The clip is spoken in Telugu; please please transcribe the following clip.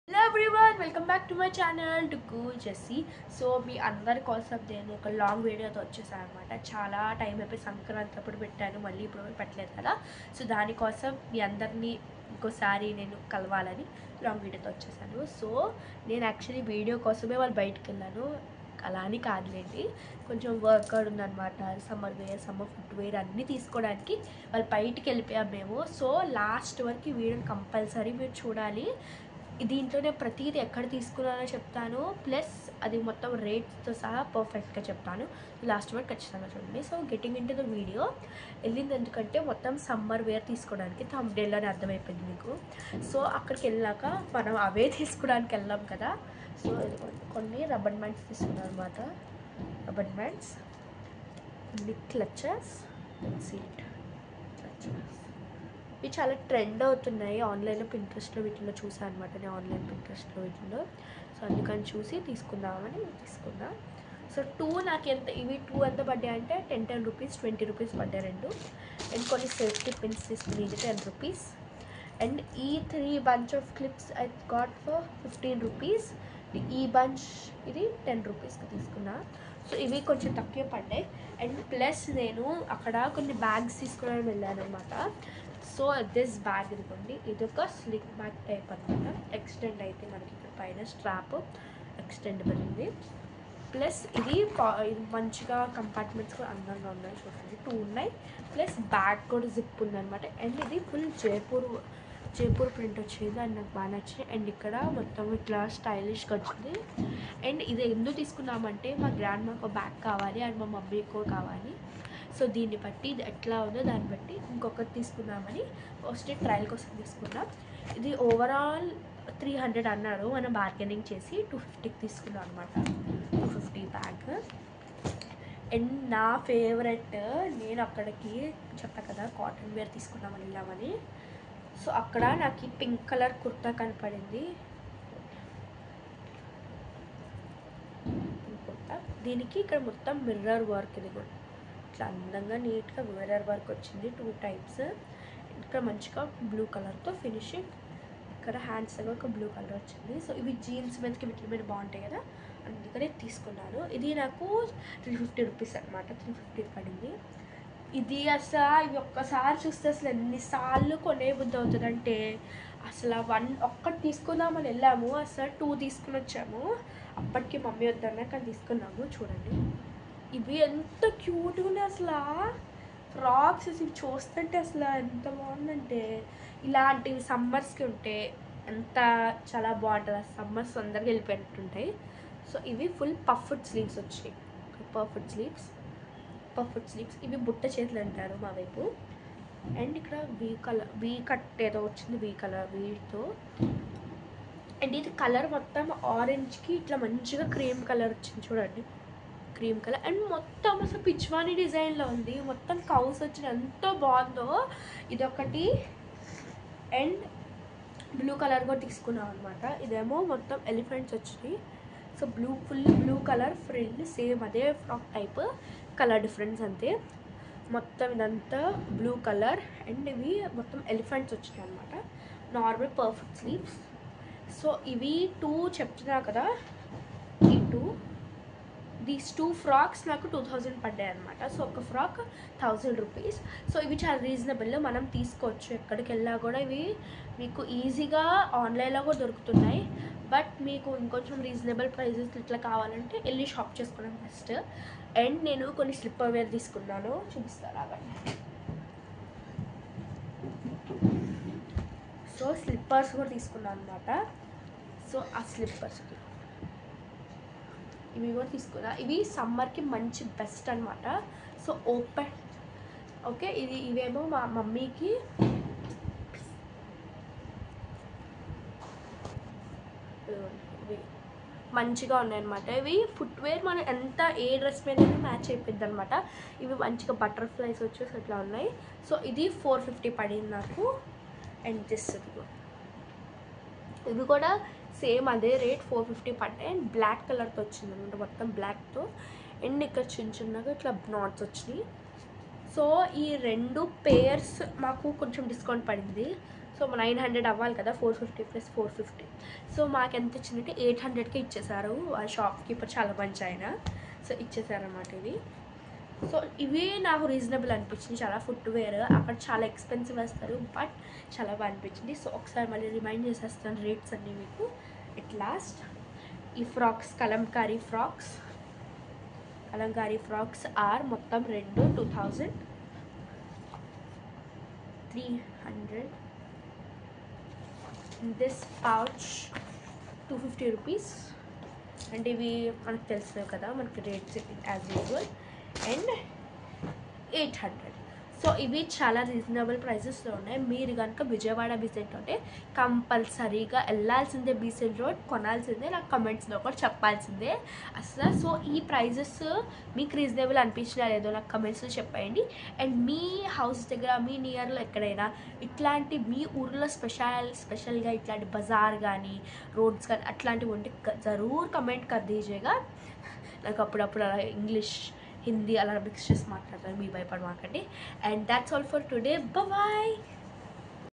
Hello everyone, welcome back to my channel to Cool Jessie. So మీ అందరి కోసం నేను ఒక లాంగ్ వీడియోతో వచ్చేసాను అనమాట. చాలా టైం అయిపోయి సంక్రాంతి అప్పుడు పెట్టాను, మళ్ళీ ఇప్పుడు పెట్టలేదు కదా. సో దానికోసం మీ అందరినీ ఇంకోసారి నేను కలవాలని లాంగ్ వీడియోతో వచ్చేసాను. సో నేను యాక్చువల్లీ వీడియో కోసమే వాళ్ళు బయటకు వెళ్ళాను, అలా అని కాదులేండి. కొంచెం వర్కౌట్ ఉందన్నమాట. Summer wear, summer food wear అన్నీ తీసుకోవడానికి వాళ్ళు బయటికి వెళ్ళిపోయాం మేము. సో లాస్ట్ వరకు ఈ వీడియోని కంపల్సరీ మీరు చూడాలి. దీంట్లోనే ప్రతిదీ ఎక్కడ తీసుకున్నానో చెప్తాను, ప్లస్ అది మొత్తం రేట్స్తో సహా పర్ఫెక్ట్గా చెప్తాను. లాస్ట్ వరకు ఖచ్చితంగా చూడండి. So getting in to the video వెళ్ళింది ఎందుకంటే మొత్తం సమ్మర్ వేర్ తీసుకోవడానికి. థంబ్నెయిల్లోనే అర్థమైపోయింది మీకు. సో అక్కడికి వెళ్ళాక మనం అవే తీసుకోవడానికి వెళ్ళాం కదా. సో కొన్ని రబ్బర్ బ్యాండ్స్ తీసుకున్నాను అనమాట. రబ్బర్ బ్యాండ్స్, కొన్ని క్లచెస్, సీట్ క్లచెస్. ఇవి చాలా ట్రెండ్ అవుతున్నాయి ఆన్లైన్లో, పింట్రెస్ట్లో వీటిలో చూసాను అనమాట. నేను ఆన్లైన్ పింట్రెస్ట్లో వీటిలో. సో అందుకని చూసి తీసుకుందామని తీసుకున్నా. సో నాకు ఎంత ఇవి ఎంత పడ్డాయి అంటే 10 రూపీస్ 20 రూపీస్ పడ్డాయి రెండు. అండ్ కొన్ని సేఫ్టీ పిన్స్ తీసుకుని ఇది 10 రూపీస్. అండ్ ఈ 3 bunch of clips I got for 15 rupees. ఈ బంచ్ ఇది 10 రూపీస్కి తీసుకున్నా. సో ఇవి కొంచెం తక్కువ పడ్డాయి. అండ్ ప్లస్ నేను అక్కడ కొన్ని బ్యాగ్స్ తీసుకోవడానికి వెళ్ళాను అనమాట. సో దిస్ బ్యాగ్ ఇదిగోండి, ఇది ఒక స్లిక్ బ్యాగ్ టైప్ అనమాట. ఎక్స్టెండ్ అయితే మనకి ఇక్కడ పైన స్ట్రాప్ ఎక్స్టెండబుల్ ఉంది. ప్లస్ ఇది మంచిగా కంపార్ట్మెంట్స్ కూడా అందంగా ఉన్నాయి చూడండి, 2 ఉన్నాయి. ప్లస్ బ్యాగ్ కూడా జిప్ ఉందనమాట. అండ్ ఇది ఫుల్ జైపూర్ ప్రింట్ వచ్చింది, అండ్ నాకు బాగా నచ్చింది. అండ్ ఇక్కడ మొత్తం ఇట్లా స్టైలిష్గా వచ్చింది. అండ్ ఇది ఎందుకు తీసుకున్నామంటే మా గ్రాండ్ మాకు బ్యాగ్ కావాలి అండ్ మా మమ్మీకి కూడా కావాలి. సో దీన్ని బట్టి ఇది ఎట్లా ఉందో దాన్ని బట్టి ఇంకొకటి తీసుకుందామని ఫస్ట్ ట్రయల్ కోసం తీసుకున్నాం. ఇది ఓవరాల్ 300 అన్నారు, మనం బార్గెనింగ్ చేసి 250కి తీసుకున్నాం అనమాట. 250 బ్యాగ్. అండ్ నా ఫేవరెట్, నేను అక్కడికి చెప్పా కదా కాటన్ వేర్ తీసుకున్నామని వెళ్ళామని. సో అక్కడ నాకు ఈ పింక్ కలర్ కుర్తా కనపడింది. కుర్తా, దీనికి ఇక్కడ మొత్తం మిర్రర్ వర్క్, ఇది కూడా ఇట్లా అందంగా నీట్గా మిర్రర్ వర్క్ వచ్చింది. 2 టైప్స్. ఇక్కడ మంచిగా బ్లూ కలర్తో ఫినిషింగ్, ఇక్కడ హ్యాండ్స్ దగ్గర ఒక బ్లూ కలర్ వచ్చింది. సో ఇవి జీన్స్ మీదకి వీటి మీద బాగుంటాయి కదా, అందుకనే తీసుకున్నాను. ఇది నాకు 350 రూపీస్ అనమాట. 350 పడింది. ఇది అసలు ఇవి ఒక్కసారి చూస్తే అసలు ఎన్నిసార్లు కొనే బుద్ధి అవుతుందంటే, అసలు ఒక్కటి తీసుకుందామని వెళ్ళాము, అసలు 2 తీసుకుని వచ్చాము. అప్పటికి మమ్మీ వద్దన్నా కానీ తీసుకున్నాము. చూడండి ఇవి ఎంత క్యూట్గా ఉన్నాయి అసలు. ఫ్రాక్స్ ఇవి చూస్తుంటే అసలు ఎంత బాగుందంటే, ఇలాంటివి సమ్మర్స్కి ఉంటే ఎంత చాలా బాగుంటుంది. సమ్మర్స్ తొందరగా వెళ్ళిపోయినట్టుంటాయి. సో ఇవి ఫుల్ పఫ్డ్ స్లీవ్స్ వచ్చాయి, పఫ్డ్ స్లీవ్స్. ఇవి బుట్ట చేతులు అంటారు మా వైపు. అండ్ ఇక్కడ వీ కట్ ఏదో వచ్చింది, వీతో. అండ్ ఇది కలర్ మొత్తం ఆరెంజ్కి ఇట్లా మంచిగా క్రీమ్ కలర్ వచ్చింది చూడండి, క్రీమ్ కలర్. అండ్ మొత్తం అసలు పిచ్వాని డిజైన్లో ఉంది, మొత్తం కౌస్ వచ్చిన ఎంతో బాగుందో ఇదొకటి. అండ్ బ్లూ కలర్ కూడా తీసుకున్నాం అనమాట. ఇదేమో మొత్తం ఎలిఫెంట్స్ వచ్చినాయి. So full blue colour frill, same అదే ఫ్రాక్ టైప్, కలర్ డిఫరెన్స్ అంతే. మొత్తం ఇదంతా బ్లూ కలర్. అండ్ ఇవి మొత్తం ఎలిఫెంట్స్ వచ్చినాయి అనమాట, నార్మల్ పర్ఫెక్ట్ స్లీవ్స్. సో ఇవి 2 చెప్తున్నా కదా, ఈ 2 ఫ్రాక్స్ నాకు 2000 పడ్డాయి అనమాట. సో ఒక ఫ్రాక్ 1000 రూపీస్. సో ఇవి చాలా రీజనబుల్, మనం తీసుకోవచ్చు ఎక్కడికి వెళ్ళా కూడా. ఇవి మీకు ఈజీగా ఆన్లైన్లో కూడా దొరుకుతున్నాయి, బట్ మీకు ఇంకొంచెం రీజనబుల్ ప్రైజెస్ ఇట్లా కావాలంటే వెళ్ళి షాప్ చేసుకోవడం బెస్ట్. అండ్ నేను కొన్ని స్లిప్పర్ వేర్ తీసుకున్నాను, చూపిస్తాను ఆగండి. సో స్లిప్పర్స్ కూడా తీసుకున్నాను అనమాట. సో ఆ స్లిప్పర్స్కి ఇవి కూడా తీసుకున్నా. ఇవి సమ్మర్కి మంచి బెస్ట్ అనమాట. సో ఓకే ఇవేమో మా మమ్మీకి, ఇవి మంచిగా ఉన్నాయన్నమాట. ఇవి ఫుట్వేర్ మనం ఏ డ్రెస్ మీద మ్యాచ్ అయిపోద్ది అనమాట. ఇవి మంచిగా బటర్ఫ్లైస్ వచ్చేసి అట్లా ఉన్నాయి. సో ఇది 450 పడింది నాకు. అండ్ ఇవి కూడా సేమ్ అదే రేట్, 450 పడ్డాయి. అండ్ బ్లాక్ కలర్తో వచ్చింది అనమాట, మొత్తం బ్లాక్తో. అండ్ ఇక్కడ చిన్నగా ఇట్లా నాట్స్ వచ్చినాయి. సో ఈ 2 పేర్స్ మాకు కొంచెం డిస్కౌంట్ పడింది. సో 900 అవ్వాలి కదా, 450 ప్లస్ 450. సో మాకు ఎంత ఇచ్చిందంటే 800కే ఇచ్చేసారు. ఆ షాప్ కీపర్ చాలా మంచి ఆయన. సో ఇచ్చేసారనమాట ఇవి. సో ఇవి నాకు రీజనబుల్ అనిపించింది. చాలా ఫుట్వేర్ అక్కడ చాలా ఎక్స్పెన్సివ్ వేస్తారు, బట్ చాలా బాగా అనిపించింది. సో ఒకసారి మళ్ళీ రిమైండ్ చేసేస్తాను రేట్స్ అన్నీ మీకు ఎట్ లాస్ట్. ఈ ఫ్రాక్స్ కలంకారీ ఫ్రాక్స్ ఆర్ మొత్తం రెండు 2300. This pouch 250 rupees. అండ్ ఇవి మనకు తెలిసినవి కదా, మనకి rates as usual. And 800. So ఇవి చాలా రీజనబుల్ ప్రైజెస్లో ఉన్నాయి. మీరు కనుక విజయవాడ బీసెంట్ ఉంటే కంపల్సరీగా వెళ్ళాల్సిందే, బీసెంట్ రోడ్ కొనాల్సిందే. నాకు కమెంట్స్లో కూడా చెప్పాల్సిందే అసలు. సో ఈ ప్రైజెస్ మీకు రీజనబుల్ అనిపించినా లేదో నాకు కమెంట్స్లో చెప్పండి. అండ్ మీ హౌస్ దగ్గర, మీ నియర్లో ఎక్కడైనా ఇట్లాంటి మీ ఊర్లో స్పెషల్గా ఇట్లాంటి బజార్ కానీ రోడ్స్ కానీ అట్లాంటివి ఉంటే జరూర్ కమెంట్ కర్ దీజియేగా. నాకు అప్పుడప్పుడు అలా ఇంగ్లీష్ హిందీ అలా మిక్స్ చేసి మాట్లాడతాను, మీ భయపడి మాకండి. And that's all for today. Bye.